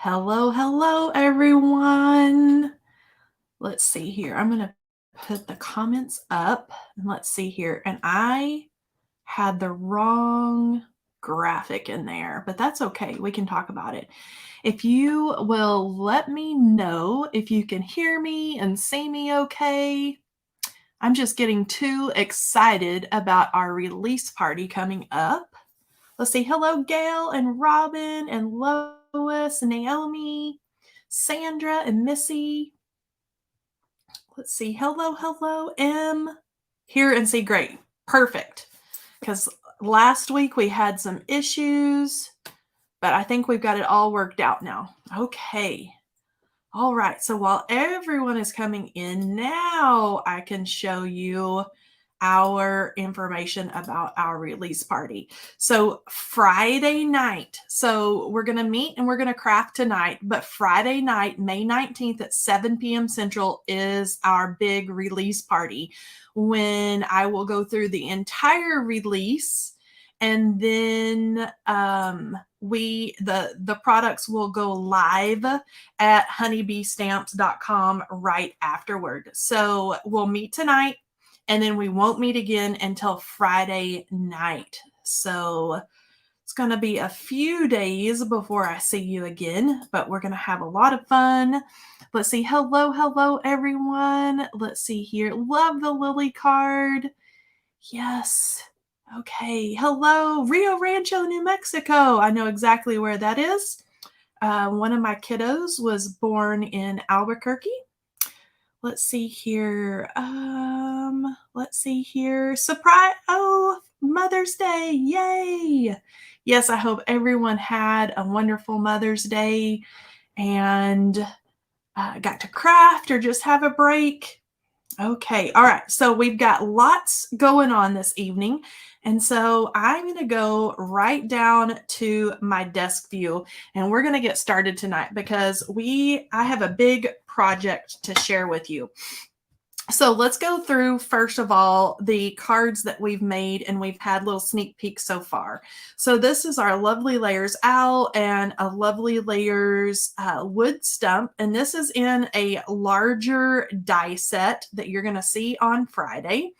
Hello, hello, everyone. Let's see here. I'm going to put the comments up and let's see here. And I had the wrong graphic in there, but that's okay. We can talk about it. If you will let me know if you can hear me and see me okay. I'm just getting too excited about our release party coming up. Let's see. Hello, Gail and Robin and Lois and Naomi, Sandra and Missy. Let's see. Hello, hello, M. Hear and see. Great. Perfect. Because last week we had some issues, but I think we've got it all worked out now. Okay. All right. So while everyone is coming in now, I can show you our information about our release party. So Friday night, so we're going to meet and we're going to craft tonight, but Friday night, May 19th at 7 p.m. Central is our big release party when I will go through the entire release, and then the products will go live at honeybeestamps.com right afterward. So we'll meet tonight, and then we won't meet again until Friday night. So it's going to be a few days before I see you again, but we're going to have a lot of fun. Let's see. Hello, hello, everyone. Let's see here. Love the Lily card. Yes. Okay. Hello, Rio Rancho, New Mexico. I know exactly where that is. One of my kiddos was born in Albuquerque. Let's see here. Let's see here. Surprise. Oh, Mother's Day. Yay. Yes, I hope everyone had a wonderful Mother's Day and got to craft or just have a break. Okay. All right. So we've got lots going on this evening. And so I'm going to go right down to my desk view, and we're going to get started tonight because I have a big project to share with you. So let's go through, first of all, the cards that we've made, and we've had little sneak peeks so far. So this is our Lovely Layers owl and a Lovely Layers wood stump, and this is in a larger die set that you're going to see on Friday.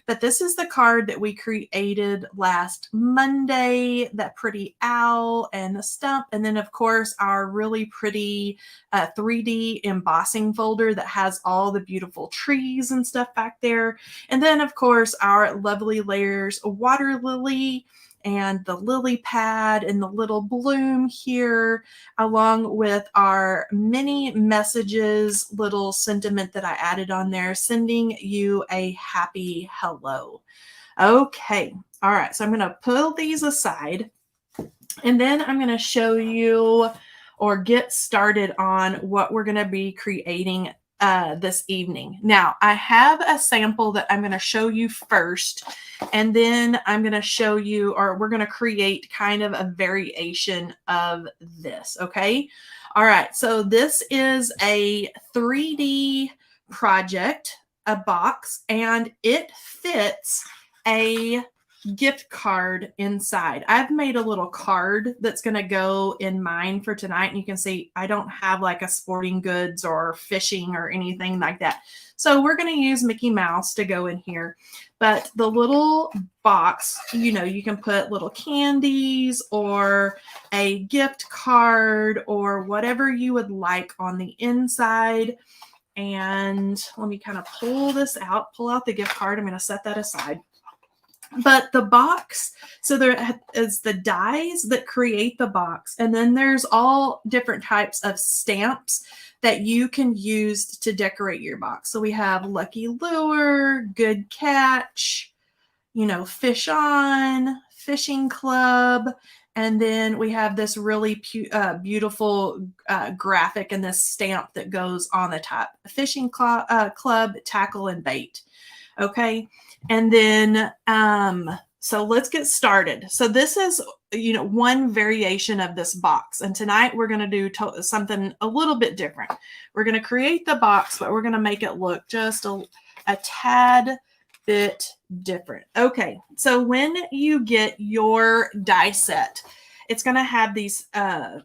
But this is the card that we created last Monday, that pretty owl and the stump. And then, of course, our really pretty 3D embossing folder that has all the beautiful trees and stuff back there. And then, of course, our Lovely Layers water lily and the lily pad and the little bloom here, along with our mini messages little sentiment that I added on there, sending you a happy hello. Okay. All right. So I'm going to pull these aside, and then I'm going to show you or get started on what we're going to be creating this evening. Now, I have a sample that I'm going to show you first, and then I'm going to show you, or we're going to create kind of a variation of this. Okay. All right. So this is a 3D project, a box, and it fits a gift card inside. I've made a little card that's going to go in mine for tonight. And you can see I don't have like a sporting goods or fishing or anything like that. So we're going to use Mickey Mouse to go in here. But the little box, you can put little candies or a gift card or whatever you would like on the inside. And let me kind of pull out the gift card. I'm going to set that aside. But the box, so there is the dies that create the box, and then there's all different types of stamps that you can use to decorate your box. So we have Lucky Lure, Good Catch, Fish On, Fishing Club, and then we have this really beautiful graphic and this stamp that goes on the top. Fishing Club, Tackle, and Bait. Okay. And then, so let's get started. So this is, one variation of this box. And tonight we're going to do something a little bit different. We're going to create the box, but we're going to make it look just a tad bit different. Okay. So when you get your die set, it's going to have these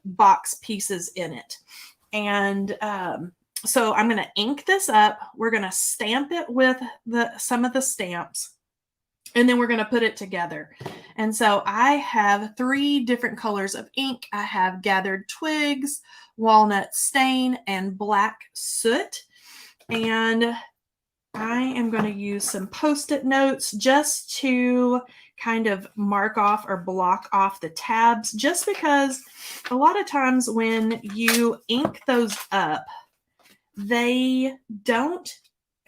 box pieces in it. And so I'm going to ink this up. We're going to stamp it with some of the stamps. And then we're going to put it together. And so I have 3 different colors of ink. I have Gathered Twigs, Walnut Stain, and Black Soot. And I am going to use some Post-it notes just to kind of mark off or block off the tabs, just because a lot of times when you ink those up, they don't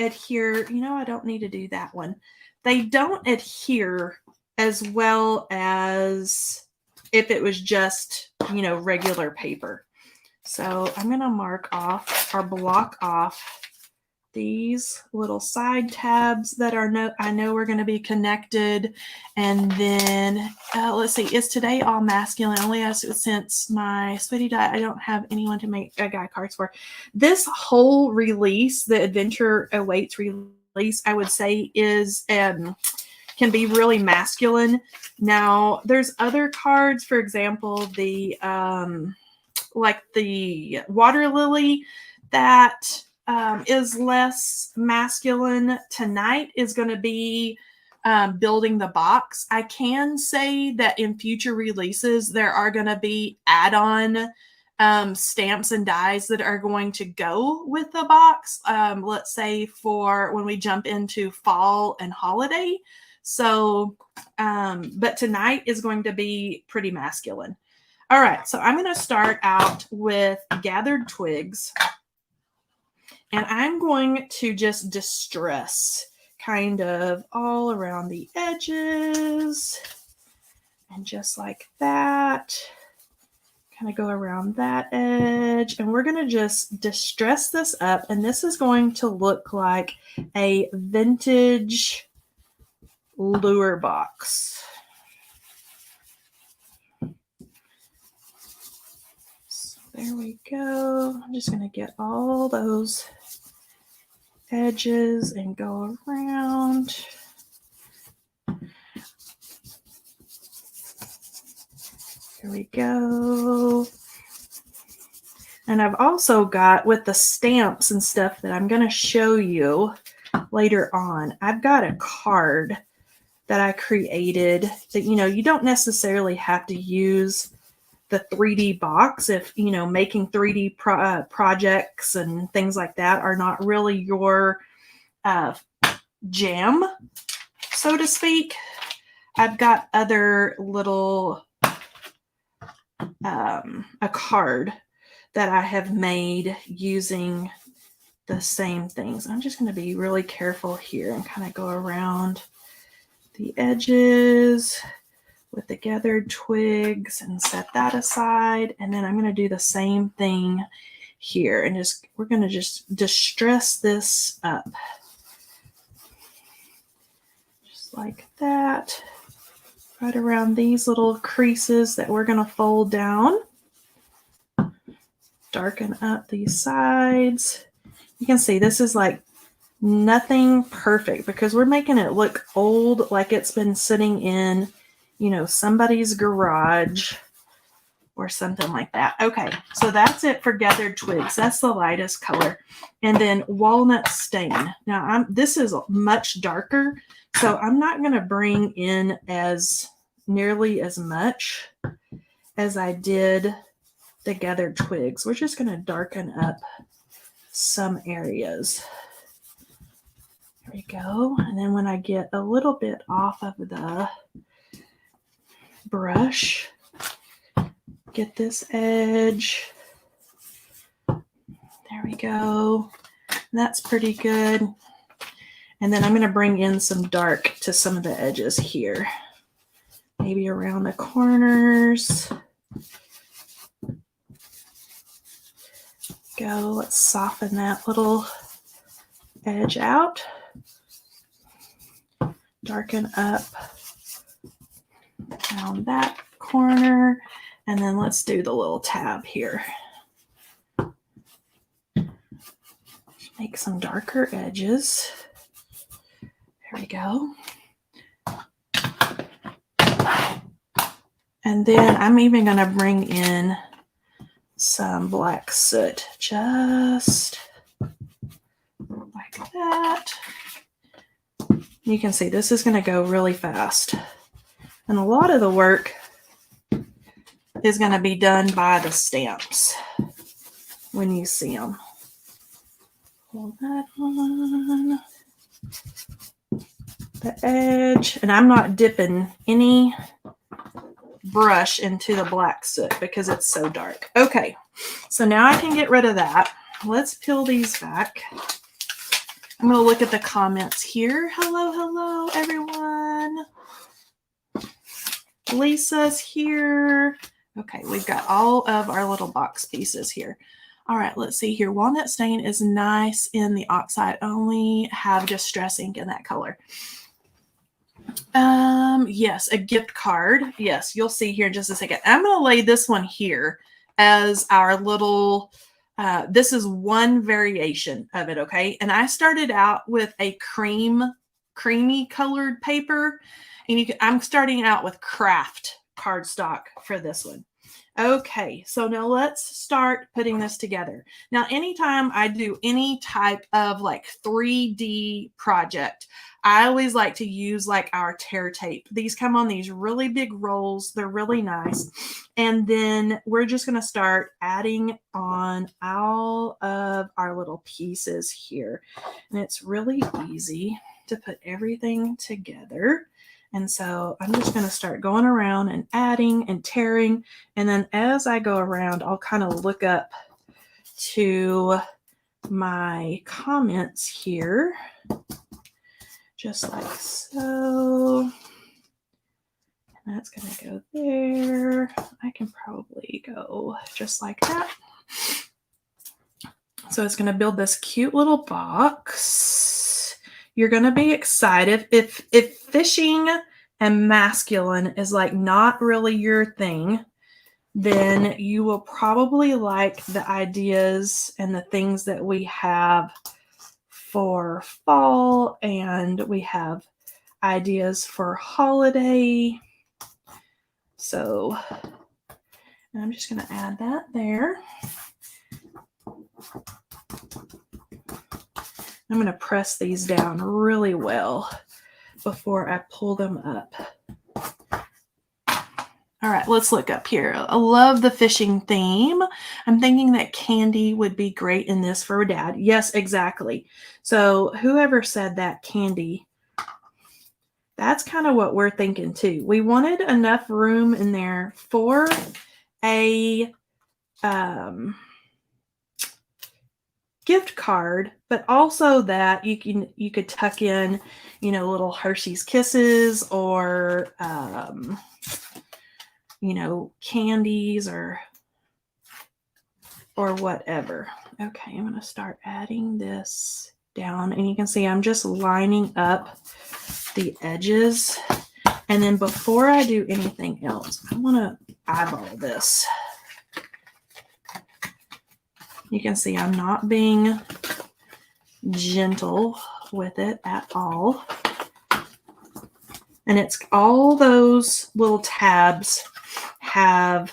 adhere. You know, I don't need to do that one. They don't adhere as well as if it was just, you know, regular paper. So I'm going to mark off or block off these little side tabs that I know are going to be connected. And then let's see, is today all masculine? Only since my sweetie diet, I don't have anyone to make guy cards for. This whole release, the Adventure Awaits release, I would say is can be really masculine. Now there's other cards, for example, the like the Water Lily that is less masculine. Tonight is going to be Building the Box. I can say that in future releases, there are going to be add-on stamps and dies that are going to go with the box. Let's say for when we jump into fall and holiday. So, but tonight is going to be pretty masculine. All right, so I'm going to start out with Gathered Twigs. And I'm going to just distress kind of all around the edges. And just like that, kind of go around that edge. And we're going to just distress this up. And this is going to look like a vintage lure box. So there we go. I'm just going to get all those edges and go around. Here we go. And I've also got, with the stamps and stuff that I'm going to show you later on, I've got a card that I created that, you know, you don't necessarily have to use the 3D box if, you know, making 3D projects and things like that are not really your jam, so to speak. I've got other little, a card that I have made using the same things. I'm just going to be really careful here and kind of go around the edges with the Gathered Twigs and set that aside. And then I'm going to do the same thing here and we're going to just distress this up. Just like that. Right around these little creases that we're going to fold down. Darken up these sides. You can see this is like nothing perfect because we're making it look old, like it's been sitting in, you know, somebody's garage or something like that. Okay, so that's it for Gathered Twigs. That's the lightest color. And then Walnut Stain. Now, this is much darker, so I'm not going to bring in nearly as much as I did the Gathered Twigs. We're just going to darken up some areas. There we go. And then when I get a little bit off of the brush, get this edge. There we go. That's pretty good. And then I'm going to bring in some dark to some of the edges here. Maybe around the corners. Go. Let's soften that little edge out. Darken up around that corner. And then let's do the little tab here. Make some darker edges. There we go. And then I'm even going to bring in some black soot, just like that. You can see this is going to go really fast. And a lot of the work is going to be done by the stamps when you see them. Pull that on the edge. And I'm not dipping any brush into the black soot because it's so dark. Okay, so now I can get rid of that. Let's peel these back. I'm going to look at the comments here. Hello, everyone. Lisa's here. Okay, we've got all of our little box pieces here. All right, let's see here. Walnut stain is nice in the oxide. Only have distress ink in that color. Yes, a gift card. Yes, you'll see here in just a second. I'm going to lay this one here as our little, this is one variation of it, okay? And I started out with a creamy colored paper, and I'm starting out with craft cardstock for this one. Okay, so now let's start putting this together. Now, anytime I do any type of like 3D project, I always like to use like our tear tape. These come on these really big rolls. They're really nice. And then we're just going to start adding on all of our little pieces here. And it's really easy to put everything together. And so I'm just going to start going around and adding and tearing. And then as I go around, I'll kind of look up to my comments here, just like so. And that's going to go there. I can probably go just like that. So it's going to build this cute little box. You're going to be excited. If fishing and masculine is like not really your thing, then you will probably like the ideas and the things that we have for fall, and we have ideas for holiday. So I'm just going to add that there. I'm going to press these down really well before I pull them up. All right, let's look up here. I love the fishing theme. I'm thinking that candy would be great in this for Dad. Yes, exactly. So whoever said that, candy, that's kind of what we're thinking too. We wanted enough room in there for a gift card, but also that you could tuck in, you know, little Hershey's Kisses or you know, candies or whatever. Okay, I'm going to start adding this down, and you can see I'm just lining up the edges. And then before I do anything else, I want to eyeball this. You can see I'm not being gentle with it at all. And it's all those little tabs have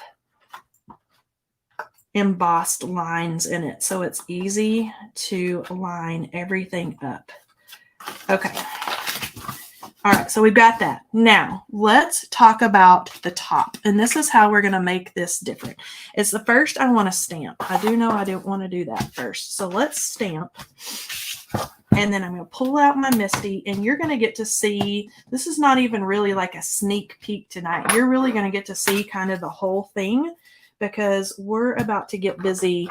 embossed lines in it, so it's easy to line everything up. Okay. All right, so we've got that. Now, let's talk about the top. And this is how we're going to make this different. It's the first I want to stamp. I do know I didn't want to do that first. So let's stamp. And then I'm going to pull out my Misty, and you're going to get to see, this is not even really like a sneak peek tonight. You're really going to get to see kind of the whole thing, because we're about to get busy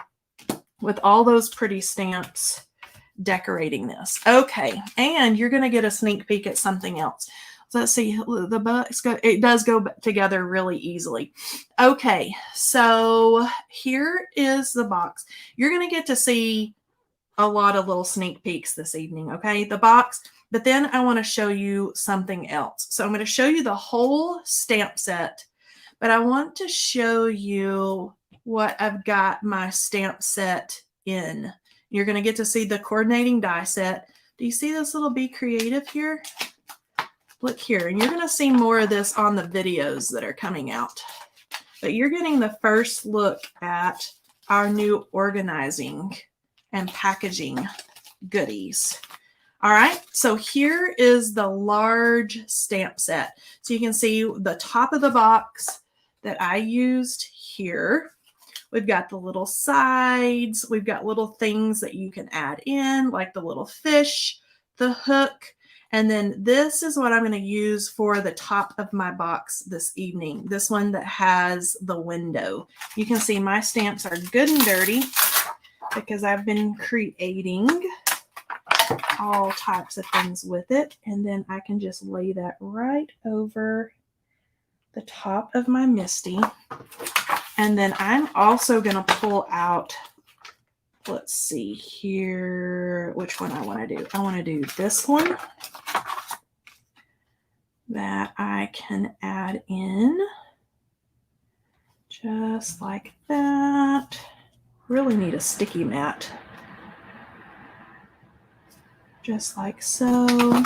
with all those pretty stamps decorating this. Okay, and you're going to get a sneak peek at something else. So let's see, the box, it does go together really easily. Okay, so here is the box. You're going to get to see a lot of little sneak peeks this evening, okay? The box, but then I want to show you something else. So I'm going to show you the whole stamp set, but I want to show you what I've got my stamp set in. You're going to get to see the coordinating die set. Do you see this little Be Creative here? look here, and you're going to see more of this on the videos that are coming out. But you're getting the first look at our new organizing and packaging goodies. All right, so here is the large stamp set. So you can see the top of the box that I used here. We've got the little sides. We've got little things that you can add in, like the little fish, the hook. And then this is what I'm going to use for the top of my box this evening. This one that has the window. You can see my stamps are good and dirty because I've been creating all types of things with it. And then I can just lay that right over the top of my Misty. And then I'm also going to pull out, let's see here, which one I want to do. I want to do this one that I can add in just like that. Really need a sticky mat. Just like so.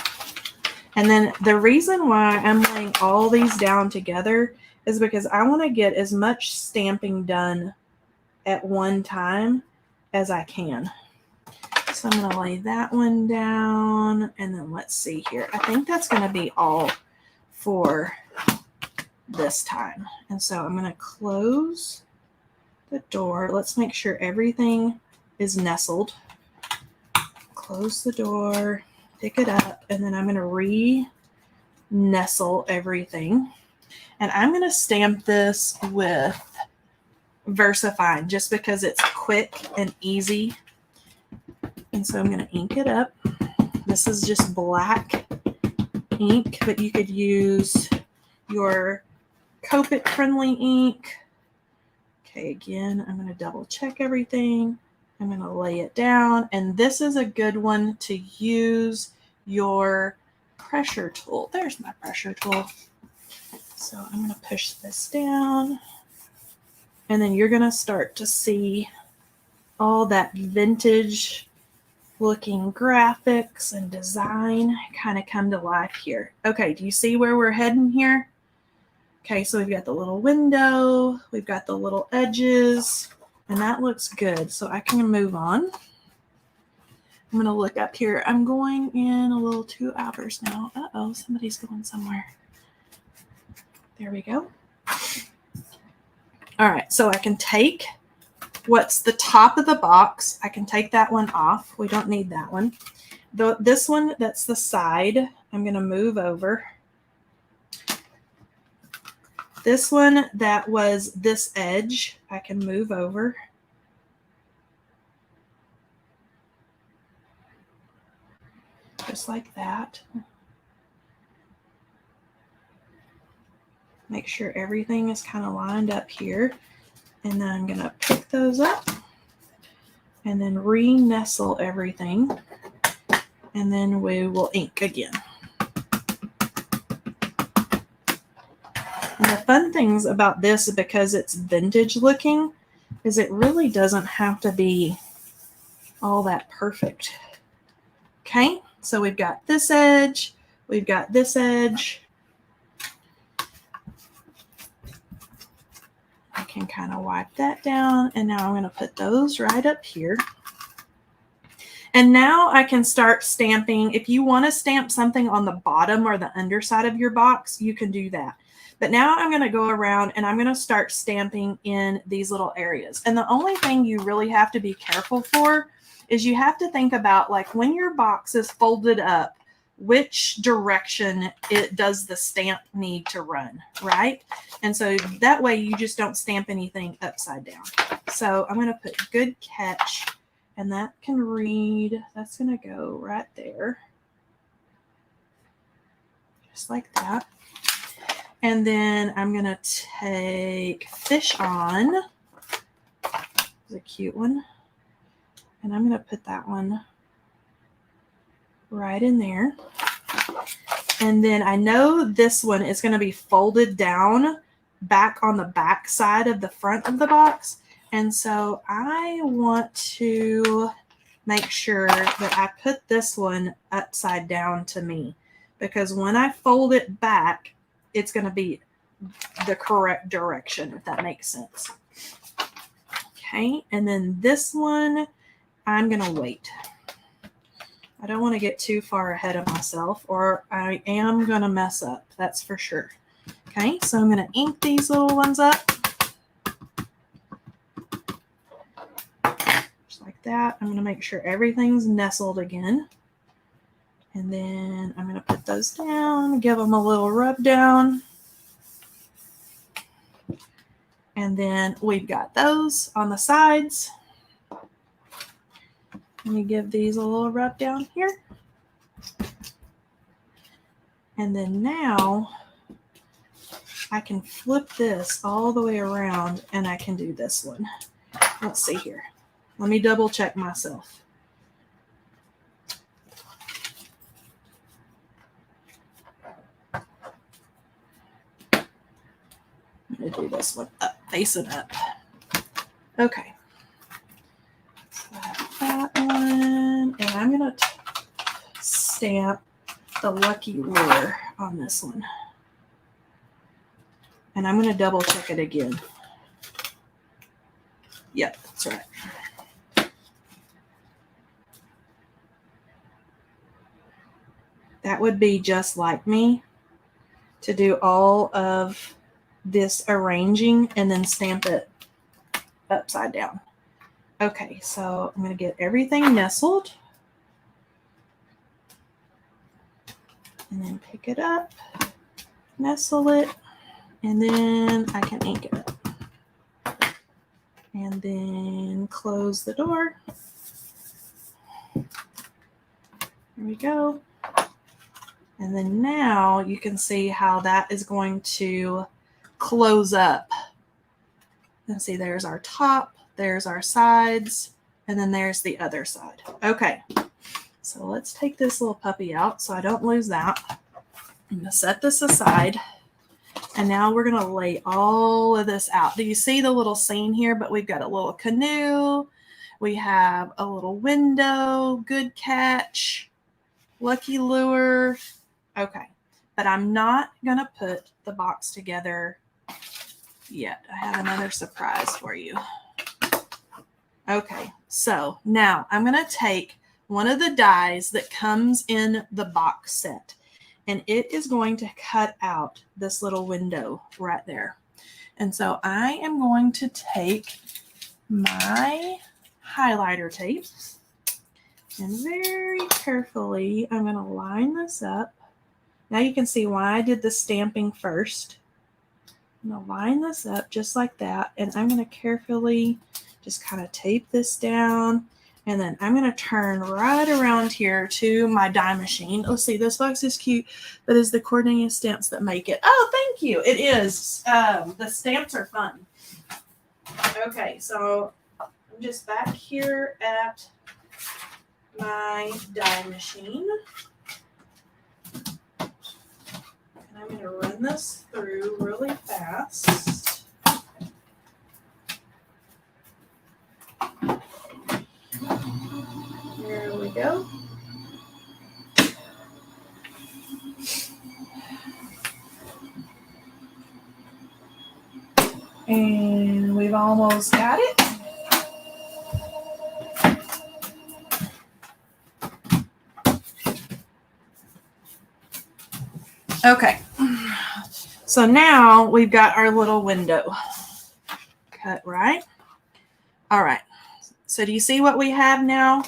And then the reason why I'm laying all these down together is because I want to get as much stamping done at one time as I can. So I'm going to lay that one down, and then let's see here. I think that's going to be all for this time. And so I'm going to close the door. Let's make sure everything is nestled. Close the door, pick it up, and then I'm going to re-nestle everything. And I'm going to stamp this with VersaFine just because it's quick and easy. And so I'm going to ink it up. This is just black ink, but you could use your Copic friendly ink. Okay, again, I'm going to double check everything. I'm going to lay it down. And this is a good one to use your pressure tool. There's my pressure tool. So I'm going to push this down. And then you're going to start to see all that vintage looking graphics and design kind of come to life here. Okay, do you see where we're heading here? Okay, so we've got the little window, we've got the little edges, and that looks good. So I can move on. I'm going to look up here. I'm going in a little 2 hours now. Uh-oh, somebody's going somewhere. There we go. All right, so I can take what's the top of the box. I can take that one off. We don't need that one. This one, that's the side, I'm going to move over. This one that was this edge, I can move over. Just like that. Make sure everything is kind of lined up here. And then I'm going to pick those up and then re-nestle everything. And then we will ink again. And the fun things about this, because it's vintage looking, is it really doesn't have to be all that perfect. Okay, so we've got this edge, we've got this edge. I can kind of wipe that down, and now I'm going to put those right up here. And now I can start stamping. If you want to stamp something on the bottom or the underside of your box, you can do that. But now I'm going to go around and I'm going to start stamping in these little areas. And the only thing you really have to be careful for is you have to think about, like, when your box is folded up, which direction does the stamp need to run, right? And so that way you just don't stamp anything upside down. So I'm going to put good catch, and that can read, that's going to go right there. Just like that. And then I'm going to take Fish On. It's a cute one. And I'm going to put that one right in there. And then I know this one is going to be folded down back on the back side of the front of the box. And so I want to make sure that I put this one upside down to me. because when I fold it back, it's going to be the correct direction, if that makes sense. Okay, and then this one, I'm going to wait. I don't want to get too far ahead of myself, or I am going to mess up, that's for sure. Okay, so I'm going to ink these little ones up. Just like that. I'm going to make sure everything's nestled again. And then I'm going to put those down, give them a little rub down. And then we've got those on the sides. Let me give these a little rub down here. And then now I can flip this all the way around and I can do this one. Let's see here. Let me double check myself. I'm going to do this one up, facing up. Okay. So I have that one, and I'm going to stamp the lucky lure on this one. And I'm going to double check it again. Yep, that's right. That would be just like me to do all of this arranging and then stamp it upside down. Okay, so I'm going to get everything nestled and then pick it up, nestle it, and then I can ink it up. And then close the door. There we go. And then now you can see how that is going to close up. And see, there's our top, there's our sides, and then there's the other side. Okay, so let's take this little puppy out so I don't lose that. I'm going to set this aside. And now we're going to lay all of this out. Do you see the little scene here? But we've got a little canoe. We have a little window, good catch, lucky lure. Okay, but I'm not going to put the box together yet. I have another surprise for you. Okay, so now I'm going to take one of the dies that comes in the box set, and it is going to cut out this little window right there. And so I am going to take my highlighter tape and very carefully, I'm going to line this up. Now you can see why I did the stamping first. I'm going to line this up just like that, and I'm going to carefully just kind of tape this down. And then I'm going to turn right around here to my die machine. Oh, see, this box is cute. That is the coordinating stamps that make it. Oh, thank you. It is. The stamps are fun. Okay, so I'm just back here at my die machine. And I'm going to run this through really fast. There we go. And we've almost got it. Okay. So now we've got our little window cut, right? All right. So do you see what we have now?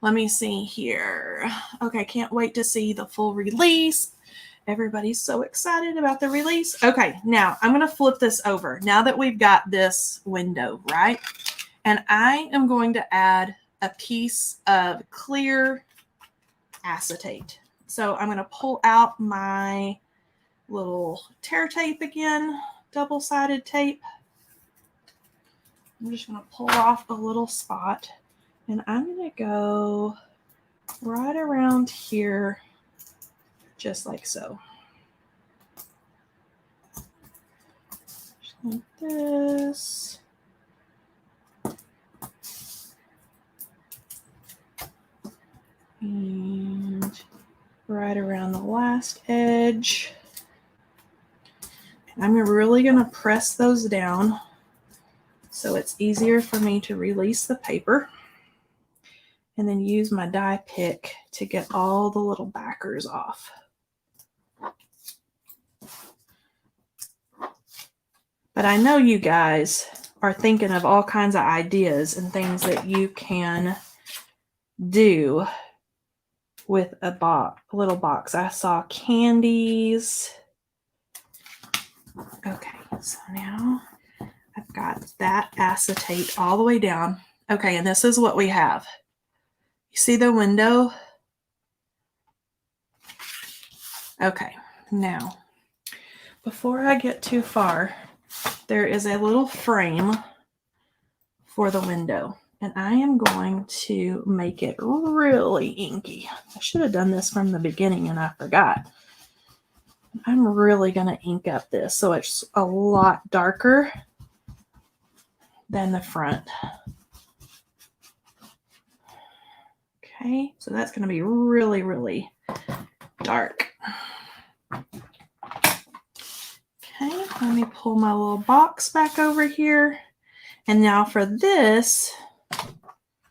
Let me see here. Okay, can't wait to see the full release. Everybody's so excited about the release. Okay, now I'm going to flip this over now that we've got this window, right? And I am going to add a piece of clear acetate. So I'm going to pull out my little tear tape again, double-sided tape. I'm just going to pull off a little spot, and I'm going to go right around here, just like so. Just like this. And right right around the last edge. I'm really going to press those down so it's easier for me to release the paper, and then use my die pick to get all the little backers off. But I know you guys are thinking of all kinds of ideas and things that you can do with a little box. I saw candies. Okay, so now I've got that acetate all the way down. Okay, and this is what we have. You see the window? Okay, now, before I get too far, there is a little frame for the window, and I am going to make it really inky. I should have done this from the beginning and I forgot. I'm really going to ink up this so it's a lot darker than the front. Okay, so that's going to be really, really dark. Okay, let me pull my little box back over here. And now for this,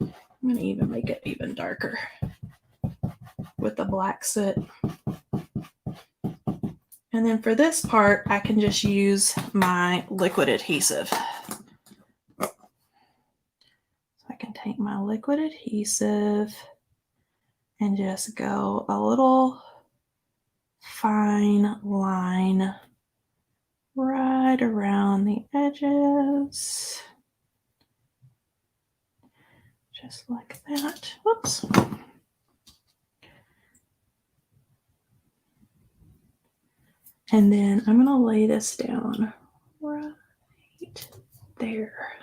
I'm going to even make it even darker with the black soot. And then for this part, I can just use my liquid adhesive. So I can take my liquid adhesive and just go a little fine line right around the edges. Just like that. Whoops. And then I'm going to lay this down right there.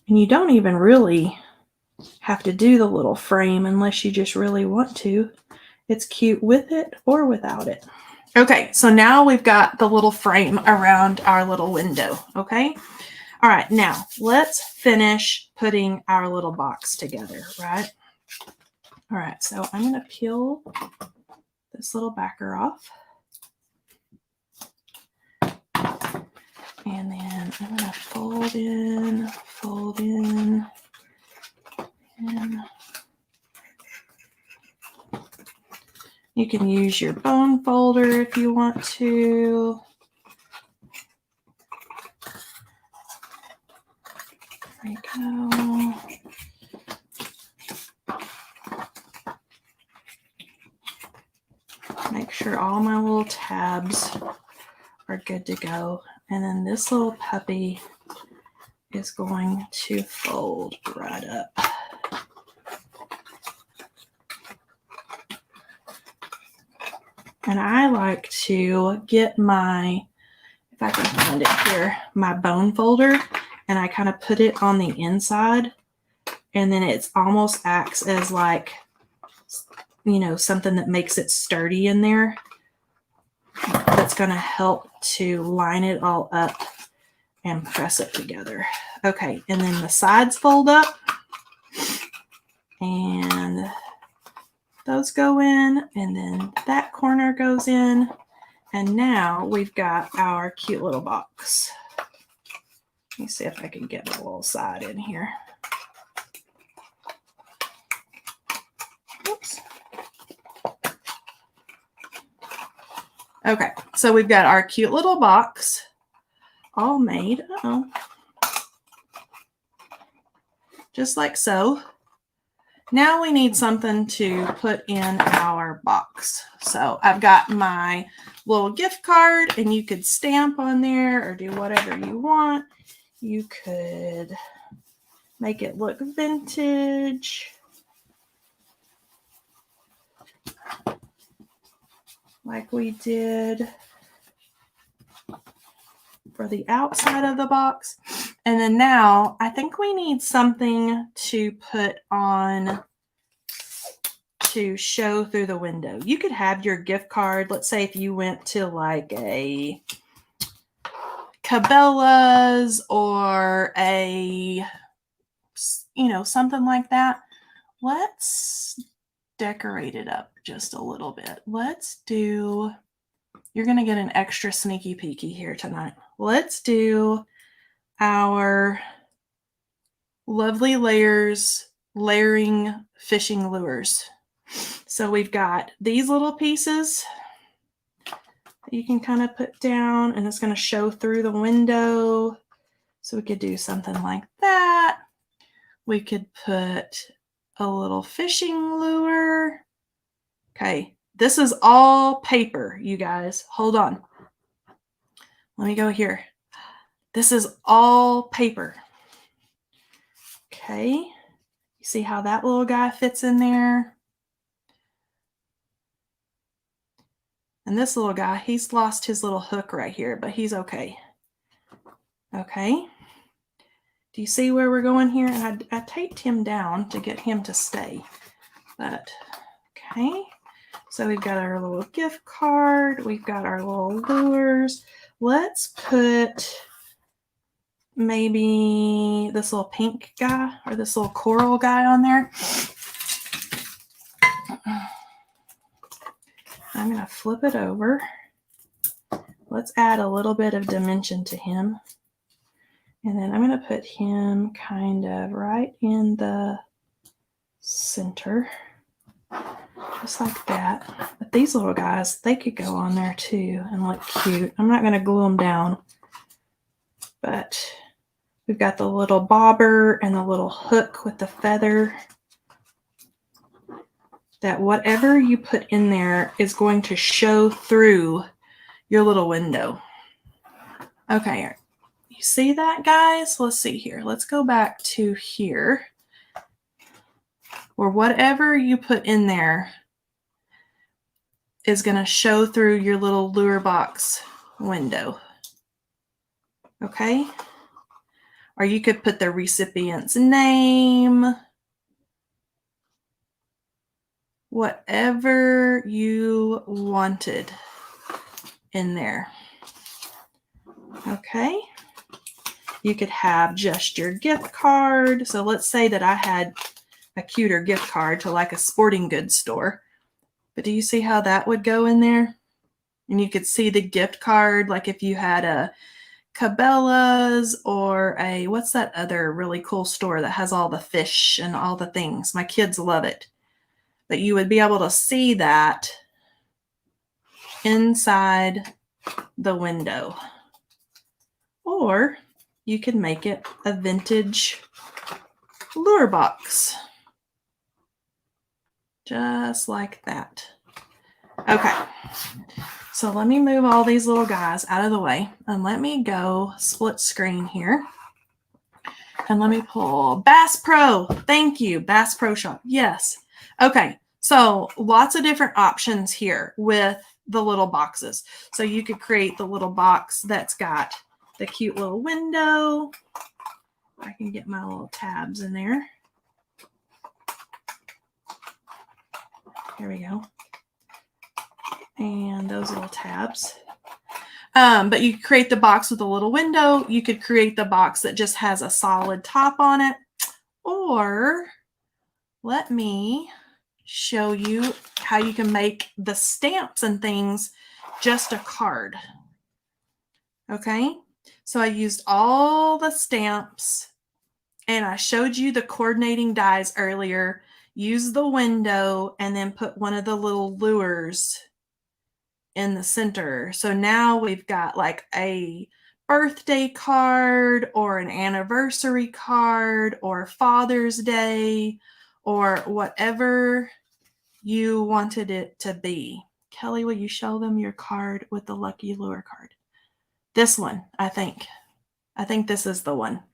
And you don't even really have to do the little frame unless you just really want to. It's cute with it or without it. Okay, so now we've got the little frame around our little window, okay? All right, now let's finish putting our little box together, right? All right, so I'm going to peel this little backer off. And then I'm going to fold in, and you can use your bone folder if you want to. There you go. Make sure all my little tabs are good to go. And then this little puppy is going to fold right up. And I like to get my, if I can find it here, my bone folder, and I kind of put it on the inside, and then it almost acts as like, you know, something that makes it sturdy in there. That's going to help to line it all up and press it together. Okay, and then the sides fold up, and those go in, and then that corner goes in, and now we've got our cute little box. Let me see if I can get my little side in here. Oops. Okay, so we've got our cute little box all made. Uh-oh. Just like so. Now we need something to put in our box. So I've got my little gift card, and you could stamp on there or do whatever you want. You could make it look vintage. Like we did for the outside of the box. And then now I think we need something to put on to show through the window. You could have your gift card. Let's say if you went to like a Cabela's or a, you know, something like that. Let's decorate it up just a little bit. Let's do, you're going to get an extra sneaky peeky here tonight. Let's do our Lovely Layers layering fishing lures. So we've got these little pieces that you can kind of put down, and it's going to show through the window. So we could do something like that. We could put a little fishing lure. Okay, this is all paper, you guys. Hold on. Let me go here. This is all paper. Okay, you see how that little guy fits in there? And this little guy, he's lost his little hook right here, but he's okay. Okay. Do you see where we're going here? And I taped him down to get him to stay. But, okay. So we've got our little gift card. We've got our little lures. Let's put maybe this little pink guy or this little coral guy on there. I'm going to flip it over. Let's add a little bit of dimension to him. And then I'm going to put him kind of right in the center. Just like that. But these little guys, they could go on there too and look cute. I'm not going to glue them down. But we've got the little bobber and the little hook with the feather. That whatever you put in there is going to show through your little window. Okay, you see that, guys? Let's see here. Let's go back to here. Where whatever you put in there is going to show through your little lure box window. Okay? Or you could put the recipient's name. Whatever you wanted in there. Okay? You could have just your gift card. So let's say that I had a cuter gift card to like a sporting goods store. But do you see how that would go in there? And you could see the gift card, like if you had a Cabela's or a, what's that other really cool store that has all the fish and all the things? My kids love it. But you would be able to see that inside the window. Or you could make it a vintage lure box. Just like that. Okay. So let me move all these little guys out of the way and let me go split screen here. And let me pull Bass Pro. Thank you. Bass Pro Shop. Yes. Okay. So lots of different options here with the little boxes. So you could create the little box that's got the cute little window. I can get my little tabs in there. Here we go. And those little tabs. But you could create the box with a little window. You could create the box that just has a solid top on it. Or let me show you how you can make the stamps and things just a card. Okay, so I used all the stamps and I showed you the coordinating dies earlier. Use the window and then put one of the little lures in the center. So now we've got like a birthday card or an anniversary card or Father's Day or whatever you wanted it to be. Kelly, will you show them your card with the lucky lure card? This one, I think. I think this is the one.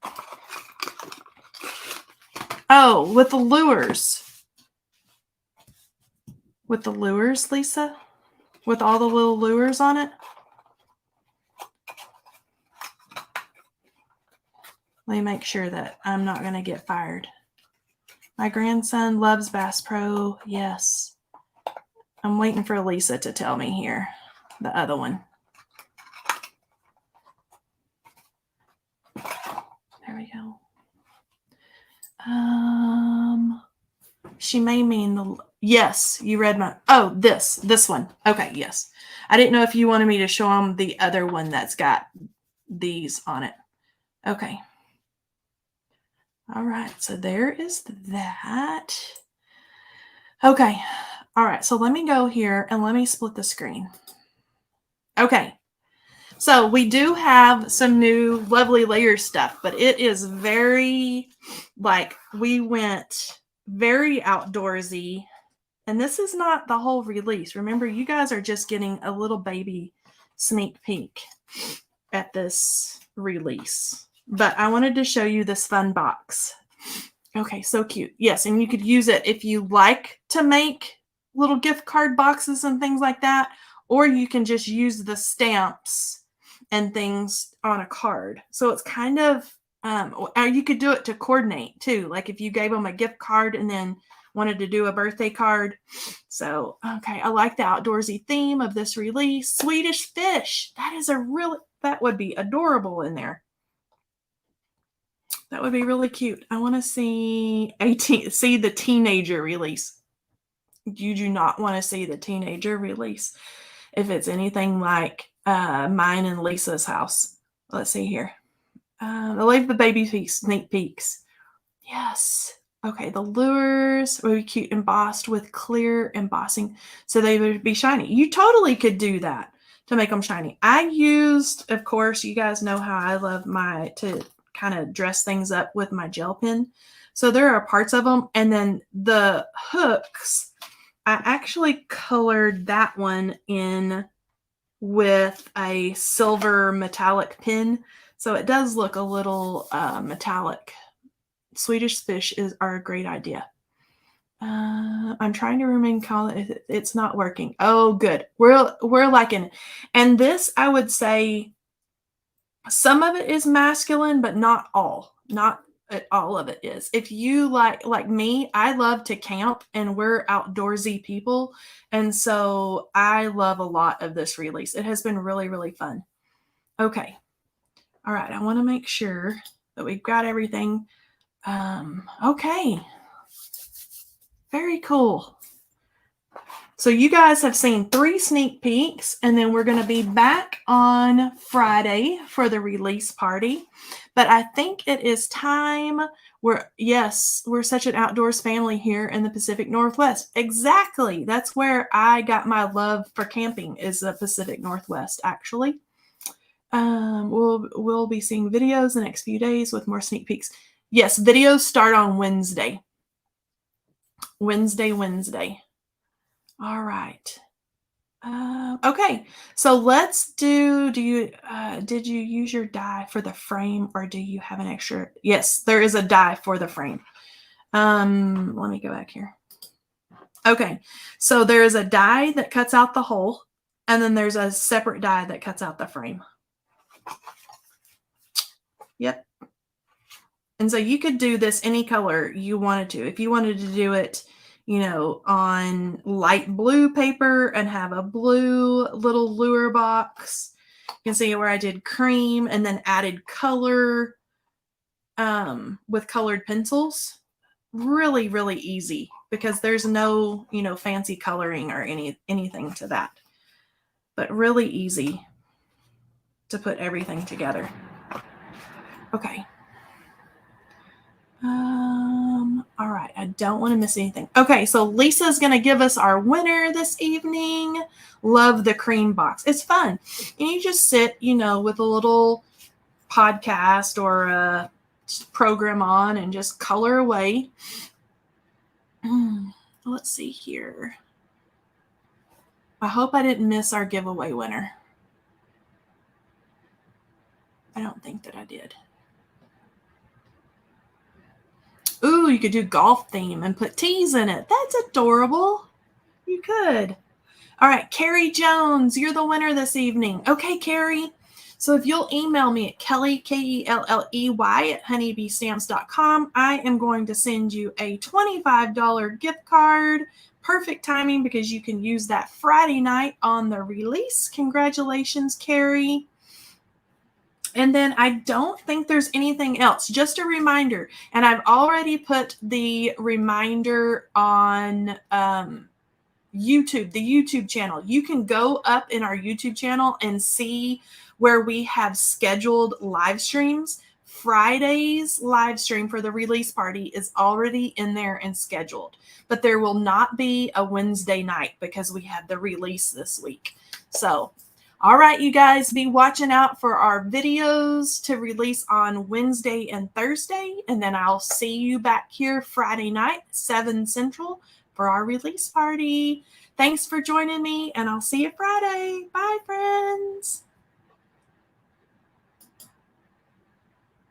Oh, with the lures. With the lures, Lisa? With all the little lures on it? Let me make sure that I'm not going to get fired. My grandson loves Bass Pro. Yes. I'm waiting for Lisa to tell me here. The other one. There we go. She may mean Yes, you read my, oh, this one. Okay, yes. I didn't know if you wanted me to show them the other one that's got these on it. Okay. All right, so there is that. Okay. All right, so let me go here and let me split the screen. Okay. So we do have some new lovely layer stuff, but it is very, like, we went very outdoorsy. And this is not the whole release. Remember, you guys are just getting a little baby sneak peek at this release. But I wanted to show you this fun box. Okay, so cute. Yes, and you could use it if you like to make little gift card boxes and things like that, or you can just use the stamps and things on a card. So it's kind of, or you could do it to coordinate too. Like if you gave them a gift card and then wanted to do a birthday card. So, okay, I like the outdoorsy theme of this release. Swedish fish. That is that would be adorable in there. That would be really cute. I want to see see the teenager release. You do not want to see the teenager release if it's anything like mine and Lisa's house. Let's see here. I leave the baby sneak peeks. Yes. Okay, the lures would be cute, embossed with clear embossing, so they would be shiny. You totally could do that to make them shiny. I used, of course, you guys know how I love to kind of dress things up with my gel pen. So there are parts of them, and then the hooks, I actually colored that one in with a silver metallic pen, so it does look a little metallic. Swedish fish are a great idea. I'm trying to remain calm. It's not working. Oh, good. We're liking it. And this, I would say, some of it is masculine, but not all. Not all of it is. If you like me, I love to camp, and we're outdoorsy people, and so I love a lot of this release. It has been really, really fun. Okay. All right. I want to make sure that we've got everything. Okay. Very cool. So you guys have seen 3 sneak peeks, and then we're going to be back on Friday for the release party. But I think it is time. We're such an outdoors family here in the Pacific Northwest. Exactly. That's where I got my love for camping, is the Pacific Northwest, actually. We'll be seeing videos the next few days with more sneak peeks. Yes, videos start on Wednesday. Wednesday. All right. Okay, so let's did you use your die for the frame, or do you have an extra? Yes, there is a die for the frame. Let me go back here. Okay, so there is a die that cuts out the hole, and then there's a separate die that cuts out the frame. Yep. And so you could do this any color you wanted to. If you wanted to do it, on light blue paper and have a blue little lure box. You can see where I did cream and then added color with colored pencils. Really, really easy, because there's no, fancy coloring or anything to that. But really easy to put everything together. Okay. All right. I don't want to miss anything. Okay. So Lisa's going to give us our winner this evening. Love the cream box. It's fun. And you just sit, with a little podcast or a program on and just color away. Let's see here. I hope I didn't miss our giveaway winner. I don't think that I did. Ooh, you could do golf theme and put teas in it. That's adorable. You could. All right, Carrie Jones, you're the winner this evening. Okay, Carrie. So if you'll email me at Kelley, Kelley at honeybeestamps.com, I am going to send you a $25 gift card. Perfect timing, because you can use that Friday night on the release. Congratulations, Carrie. And then I don't think there's anything else. Just a reminder. And I've already put the reminder on YouTube, the YouTube channel. You can go up in our YouTube channel and see where we have scheduled live streams. Friday's live stream for the release party is already in there and scheduled, but there will not be a Wednesday night because we had the release this week. So, all right, you guys, be watching out for our videos to release on Wednesday and Thursday, and then I'll see you back here Friday night, 7 Central, for our release party. Thanks for joining me, and I'll see you Friday. Bye, friends.